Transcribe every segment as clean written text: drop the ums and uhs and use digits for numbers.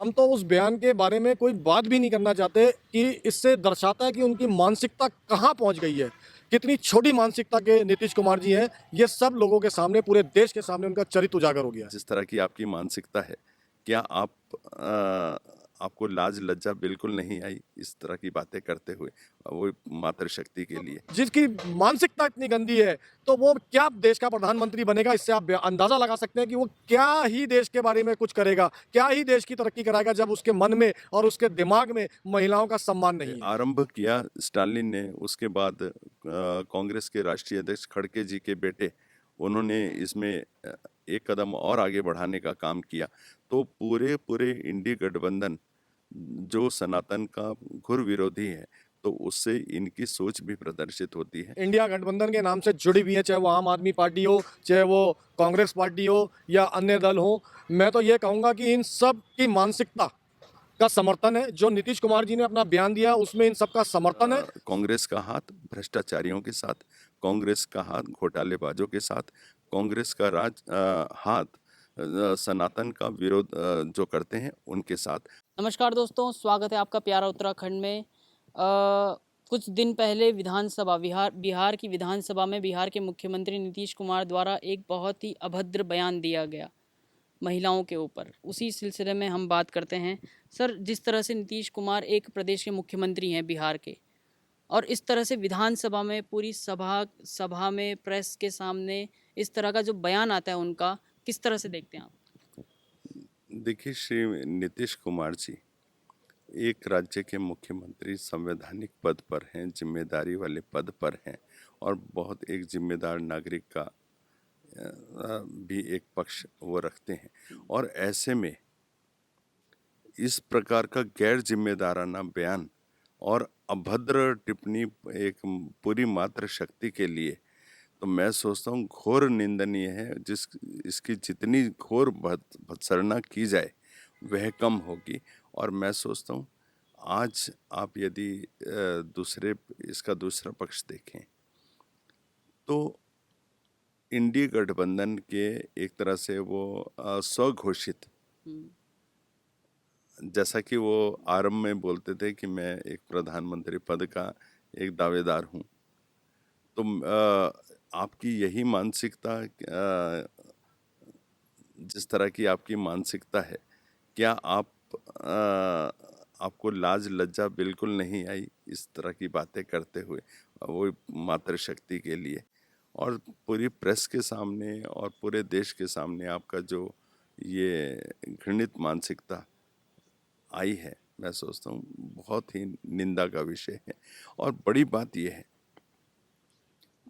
हम तो उस बयान के बारे में कोई बात भी नहीं करना चाहते कि इससे दर्शाता है कि उनकी मानसिकता कहाँ पहुँच गई है। कितनी छोटी मानसिकता के नीतीश कुमार जी हैं, ये सब लोगों के सामने, पूरे देश के सामने उनका चरित्र उजागर हो गया है। जिस तरह की आपकी मानसिकता है, क्या आपको लाज लज्जा बिल्कुल नहीं आई इस तरह की बातें करते हुए, वो मातृशक्ति के लिए? जिसकी मानसिकता इतनी गंदी है, तो वो क्या देश का प्रधानमंत्री बनेगा, इससे आप अंदाज़ा लगा सकते हैं कि वो क्या ही देश के बारे में कुछ करेगा, क्या ही देश की तरक्की कराएगा जब उसके मन में और उसके दिमाग में महिलाओं का सम्मान नहीं है। आरंभ किया स्टालिन ने, उसके बाद कांग्रेस के राष्ट्रीय अध्यक्ष खड़गे जी के बेटे, उन्होंने इसमें एक कदम और आगे बढ़ाने का काम किया। तो पूरे पूरे इंडी गठबंधन जो सनातन का घोर विरोधी है, तो उससे इनकी सोच भी प्रदर्शित होती है। इंडिया गठबंधन के नाम से जुड़ी हुई है, चाहे वो आम आदमी पार्टी हो, चाहे वो कांग्रेस पार्टी हो या अन्य दल हो। मैं तो ये कहूँगा कि इन सब की मानसिकता का समर्थन है। जो नीतीश कुमार जी ने अपना बयान दिया, उसमें इन सबका समर्थन है। कांग्रेस का हाथ भ्रष्टाचारियों के साथ, कांग्रेस का हाथ घोटालेबाजों के साथ, कांग्रेस का हाथ सनातन का विरोध जो करते हैं उनके साथ। नमस्कार दोस्तों, स्वागत है आपका प्यारा उत्तराखंड में। कुछ दिन पहले बिहार की विधानसभा में बिहार के मुख्यमंत्री नीतीश कुमार द्वारा एक बहुत ही अभद्र बयान दिया गया महिलाओं के ऊपर। उसी सिलसिले में हम बात करते हैं। सर, जिस तरह से नीतीश कुमार एक प्रदेश के मुख्यमंत्री हैं बिहार के, और इस तरह से विधानसभा में पूरी सभा में प्रेस के सामने इस तरह का जो बयान आता है उनका, किस तरह से देखते हैं आप? देखिए, श्री नीतीश कुमार जी एक राज्य के मुख्यमंत्री संवैधानिक पद पर हैं, जिम्मेदारी वाले पद पर हैं और बहुत एक जिम्मेदार नागरिक का भी एक पक्ष वो रखते हैं। और ऐसे में इस प्रकार का गैर जिम्मेदाराना बयान और अभद्र टिप्पणी एक पूरी मातृशक्ति के लिए, तो मैं सोचता हूँ घोर निंदनीय है। इसकी जितनी घोर भत्सना की जाए वह कम होगी। और मैं सोचता हूँ आज आप यदि इसका दूसरा पक्ष देखें तो इंडी गठबंधन के एक तरह से वो स्वघोषित, जैसा कि वो आरंभ में बोलते थे कि मैं एक प्रधानमंत्री पद का एक दावेदार हूँ, तो आपकी यही मानसिकता, जिस तरह की आपकी मानसिकता है, क्या आपको लाज लज्जा बिल्कुल नहीं आई इस तरह की बातें करते हुए, वो मातृशक्ति के लिए और पूरी प्रेस के सामने और पूरे देश के सामने आपका जो ये घृणित मानसिकता आई है, मैं सोचता हूँ बहुत ही निंदा का विषय है। और बड़ी बात यह है,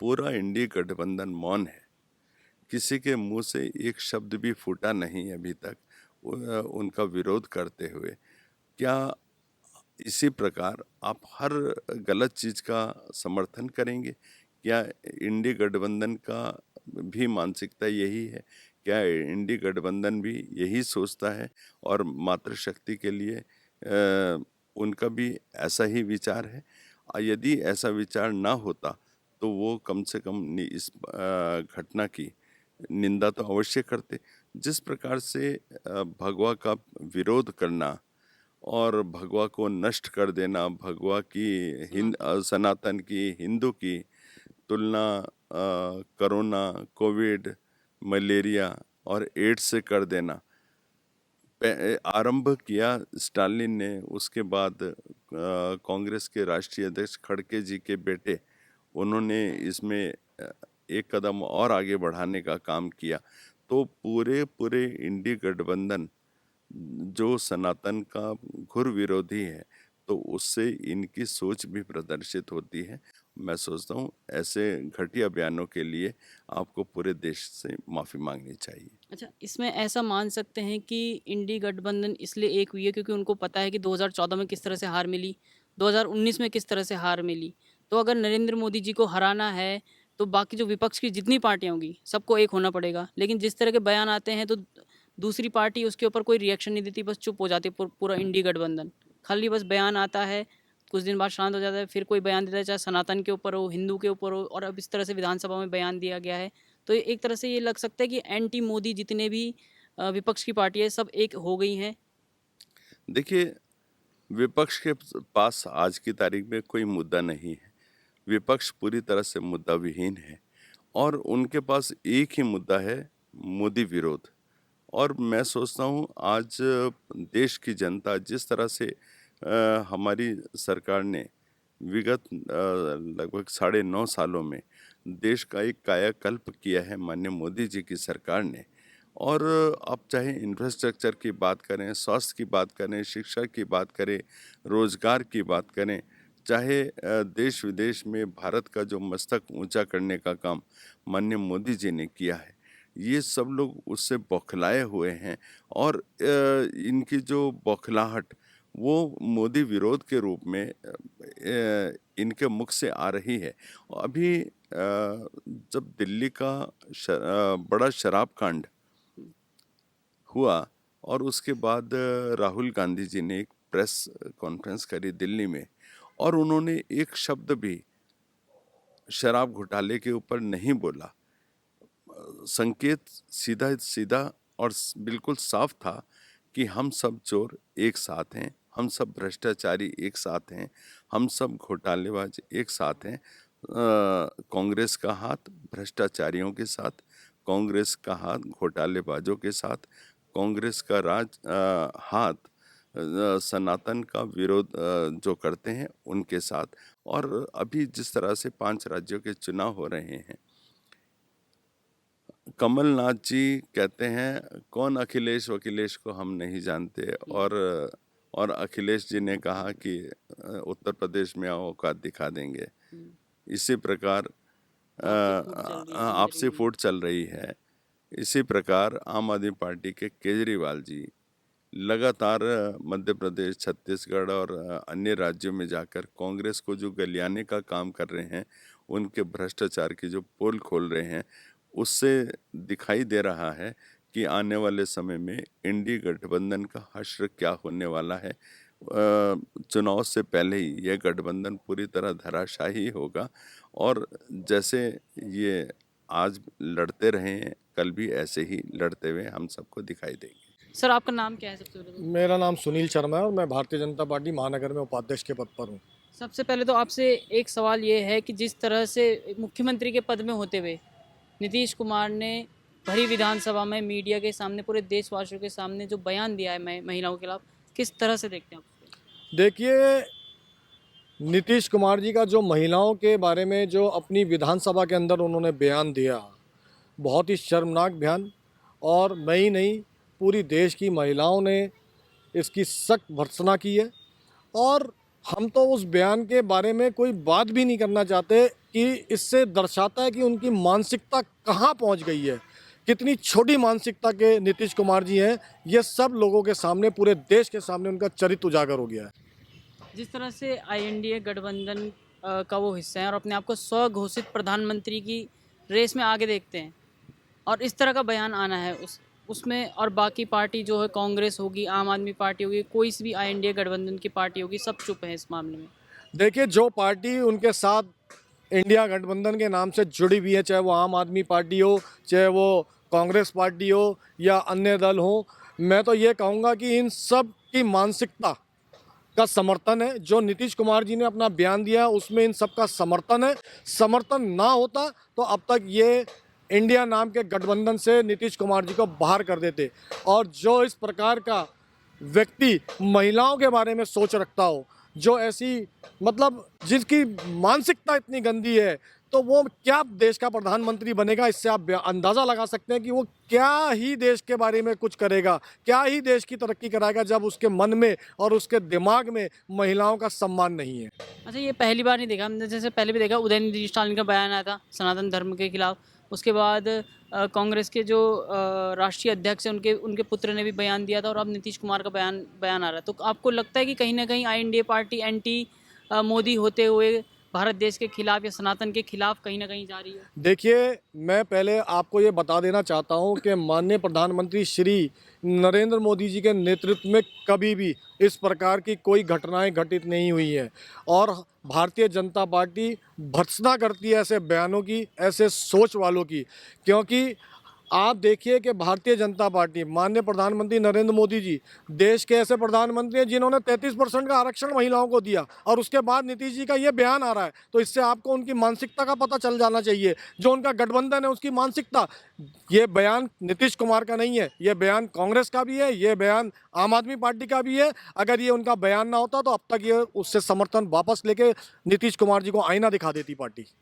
पूरा इंडी गठबंधन मौन है, किसी के मुंह से एक शब्द भी फूटा नहीं अभी तक उनका विरोध करते हुए। क्या इसी प्रकार आप हर गलत चीज का समर्थन करेंगे? क्या इंडी गठबंधन का भी मानसिकता यही है? क्या इंडी गठबंधन भी यही सोचता है और मातृशक्ति के लिए उनका भी ऐसा ही विचार है? यदि ऐसा विचार ना होता तो वो कम से कम इस घटना की निंदा तो अवश्य करते। जिस प्रकार से भगवा का विरोध करना और भगवा को नष्ट कर देना, भगवा की सनातन की, हिंदू की तुलना कोरोना, कोविड, मलेरिया और एड्स से कर देना आरंभ किया स्टालिन ने, उसके बाद कांग्रेस के राष्ट्रीय अध्यक्ष खड़गे जी के बेटे, उन्होंने इसमें एक कदम और आगे बढ़ाने का काम किया। तो पूरे पूरे इंडी गठबंधन जो सनातन का घोर विरोधी है, तो उससे इनकी सोच भी प्रदर्शित होती है। मैं सोचता हूँ ऐसे घटिया बयानों के लिए आपको पूरे देश से माफ़ी मांगनी चाहिए। अच्छा, इसमें ऐसा मान सकते हैं कि इंडी गठबंधन इसलिए एक हुई है क्योंकि उनको पता है कि 2014 में किस तरह से हार मिली, 2019 में किस तरह से हार मिली। तो अगर नरेंद्र मोदी जी को हराना है तो बाकी जो विपक्ष की जितनी पार्टियां होंगी सबको एक होना पड़ेगा। लेकिन जिस तरह के बयान आते हैं तो दूसरी पार्टी उसके ऊपर कोई रिएक्शन नहीं देती, बस चुप हो जाती है पूरा इंडी गठबंधन। खाली बस बयान आता है, कुछ दिन बाद शांत हो जाता है, फिर कोई बयान देता है, चाहे सनातन के ऊपर हो, हिंदू के ऊपर हो, और अब इस तरह से विधानसभा में बयान दिया गया है। तो एक तरह से ये लग सकता है कि एंटी मोदी जितने भी विपक्ष की पार्टी है सब एक हो गई हैं। देखिए, विपक्ष के पास आज की तारीख में कोई मुद्दा नहीं है। विपक्ष पूरी तरह से मुद्दा विहीन है और उनके पास एक ही मुद्दा है, मोदी विरोध। और मैं सोचता हूँ आज देश की जनता जिस तरह से हमारी सरकार ने विगत लगभग 9.5 सालों में देश का एक कायाकल्प किया है माननीय मोदी जी की सरकार ने। और आप चाहे इंफ्रास्ट्रक्चर की बात करें, स्वास्थ्य की बात करें, शिक्षा की बात करें, रोजगार की बात करें, चाहे देश विदेश में भारत का जो मस्तक ऊंचा करने का काम माननीय मोदी जी ने किया है, ये सब लोग उससे बौखलाए हुए हैं। और इनकी जो बौखलाहट वो मोदी विरोध के रूप में इनके मुख से आ रही है। अभी जब दिल्ली का बड़ा शराब कांड हुआ और उसके बाद राहुल गांधी जी ने एक प्रेस कॉन्फ्रेंस करी दिल्ली में और उन्होंने एक शब्द भी शराब घोटाले के ऊपर नहीं बोला। संकेत सीधा सीधा और बिल्कुल साफ था कि हम सब चोर एक साथ हैं, हम सब भ्रष्टाचारी एक साथ हैं, हम सब घोटालेबाज एक साथ हैं। कांग्रेस का हाथ भ्रष्टाचारियों के साथ, कांग्रेस का हाथ घोटालेबाजों के साथ, कांग्रेस का हाथ सनातन का विरोध जो करते हैं उनके साथ। और अभी जिस तरह से 5 राज्यों के चुनाव हो रहे हैं, कमलनाथ जी कहते हैं कौन अखिलेश वकीलेश को हम नहीं जानते, और अखिलेश जी ने कहा कि उत्तर प्रदेश में आओ औकात दिखा देंगे। इसी प्रकार आपसी फूट चल रही है। इसी प्रकार आम आदमी पार्टी के केजरीवाल जी लगातार मध्य प्रदेश, छत्तीसगढ़ और अन्य राज्यों में जाकर कांग्रेस को जो गलियाने का काम कर रहे हैं, उनके भ्रष्टाचार की जो पोल खोल रहे हैं, उससे दिखाई दे रहा है कि आने वाले समय में इंडी गठबंधन का हश्र क्या होने वाला है। चुनाव से पहले ही यह गठबंधन पूरी तरह धराशायी होगा और जैसे ये आज लड़ते रहे हैं, कल भी ऐसे ही लड़ते हुए हम सबको दिखाई देंगे। सर, आपका नाम क्या है सबसे पहले तो? मेरा नाम सुनील शर्मा है और मैं भारतीय जनता पार्टी महानगर में उपाध्यक्ष के पद पर हूँ। सबसे पहले तो आपसे एक सवाल ये है कि जिस तरह से मुख्यमंत्री के पद में होते हुए नीतीश कुमार ने भरी विधानसभा में मीडिया के सामने, पूरे देशवासियों के सामने जो बयान दिया है महिलाओं के खिलाफ, किस तरह से देखते हैं आप उसको? देखिए, नीतीश कुमार जी का जो महिलाओं के बारे में जो अपनी विधानसभा के अंदर उन्होंने बयान दिया, बहुत ही शर्मनाक बयान। और मैं ही नहीं, पूरी देश की महिलाओं ने इसकी सख्त भर्त्सना की है। और हम तो उस बयान के बारे में कोई बात भी नहीं करना चाहते कि इससे दर्शाता है कि उनकी मानसिकता कहाँ पहुँच गई है, कितनी छोटी मानसिकता के नीतीश कुमार जी हैं। ये सब लोगों के सामने, पूरे देश के सामने उनका चरित्र उजागर हो गया है। जिस तरह से INDA गठबंधन का वो हिस्सा है और अपने आप को स्वघोषित प्रधानमंत्री की रेस में आगे देखते हैं, और इस तरह का बयान आना है उसमें, और बाकी पार्टी जो है कांग्रेस होगी, आम आदमी पार्टी होगी, कोई सी भी INDA गठबंधन की पार्टी होगी, सब चुप है इस मामले में। देखिए, जो पार्टी उनके साथ इंडिया गठबंधन के नाम से जुड़ी हुई है, चाहे वो आम आदमी पार्टी हो, चाहे वो कांग्रेस पार्टी हो या अन्य दल हो, मैं तो ये कहूँगा कि इन सब की मानसिकता का समर्थन है। जो नीतीश कुमार जी ने अपना बयान दिया उसमें इन सब का समर्थन है। समर्थन ना होता तो अब तक ये इंडिया नाम के गठबंधन से नीतीश कुमार जी को बाहर कर देते। और जो इस प्रकार का व्यक्ति महिलाओं के बारे में सोच रखता हो, जो ऐसी मतलब जिसकी मानसिकता इतनी गंदी है, तो वो क्या देश का प्रधानमंत्री बनेगा। इससे आप अंदाज़ा लगा सकते हैं कि वो क्या ही देश के बारे में कुछ करेगा, क्या ही देश की तरक्की कराएगा, जब उसके मन में और उसके दिमाग में महिलाओं का सम्मान नहीं है। अच्छा, ये पहली बार नहीं देखा हमने, जैसे पहले भी देखा उदयनिधि स्टालिन का बयान आया था सनातन धर्म के खिलाफ। उसके बाद कांग्रेस के जो राष्ट्रीय अध्यक्ष हैं उनके पुत्र ने भी बयान दिया था, और अब नीतीश कुमार का बयान आ रहा है। तो आपको लगता है कि कहीं ना कहीं INDA पार्टी एंटी मोदी होते हुए भारत देश के खिलाफ या सनातन के खिलाफ कहीं ना कहीं जा रही है? देखिए, मैं पहले आपको ये बता देना चाहता हूँ कि माननीय प्रधानमंत्री श्री नरेंद्र मोदी जी के नेतृत्व में कभी भी इस प्रकार की कोई घटनाएं घटित नहीं हुई हैं। और भारतीय जनता पार्टी भर्त्सना करती है ऐसे बयानों की, ऐसे सोच वालों की, क्योंकि आप देखिए कि भारतीय जनता पार्टी, माननीय प्रधानमंत्री नरेंद्र मोदी जी देश के ऐसे प्रधानमंत्री हैं जिन्होंने 33% का आरक्षण महिलाओं को दिया, और उसके बाद नीतीश जी का ये बयान आ रहा है। तो इससे आपको उनकी मानसिकता का पता चल जाना चाहिए, जो उनका गठबंधन है उसकी मानसिकता। ये बयान नीतीश कुमार का नहीं है, ये बयान कांग्रेस का भी है, ये बयान आम आदमी पार्टी का भी है। अगर ये उनका बयान ना होता तो अब तक ये उससे समर्थन वापस लेके नीतीश कुमार जी को आईना दिखा देती पार्टी।